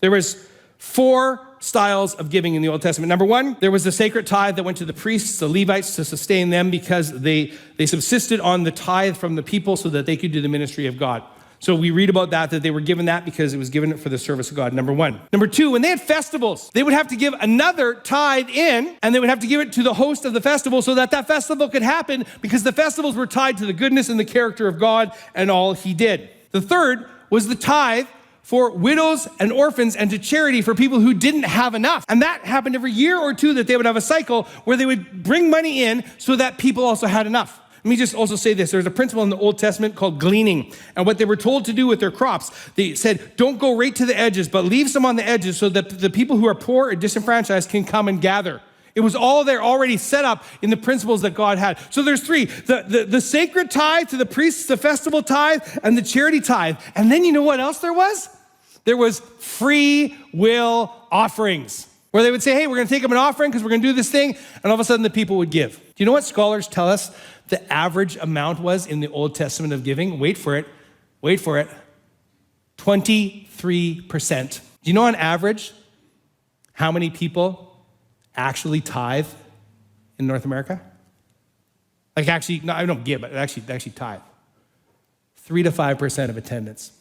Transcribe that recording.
There was 4 styles of giving in the Old Testament. Number 1, there was the sacred tithe that went to the priests, the Levites, to sustain them because they subsisted on the tithe from the people so that they could do the ministry of God. So we read about that they were given that because it was given for the service of God, number 1. Number 2, when they had festivals, they would have to give another tithe in, and they would have to give it to the host of the festival so that that festival could happen, because the festivals were tied to the goodness and the character of God and all he did. The third was the tithe for widows and orphans and to charity for people who didn't have enough. And that happened every year or two, that they would have a cycle where they would bring money in so that people also had enough. Let me just also say this. There's a principle in the Old Testament called gleaning. And what they were told to do with their crops, they said, don't go right to the edges, but leave some on the edges so that the people who are poor or disenfranchised can come and gather. It was all there already set up in the principles that God had. So there's 3, the sacred tithe to the priests, the festival tithe, and the charity tithe. And then you know what else there was? There was free will offerings, where they would say, hey, we're going to take up an offering because we're going to do this thing. And all of a sudden the people would give. Do you know what scholars tell us the average amount was in the Old Testament of giving? Wait for it, 23%. Do you know on average how many people actually tithe in North America? Like actually, no, I don't give, but actually tithe. 3 to 5% of attendance.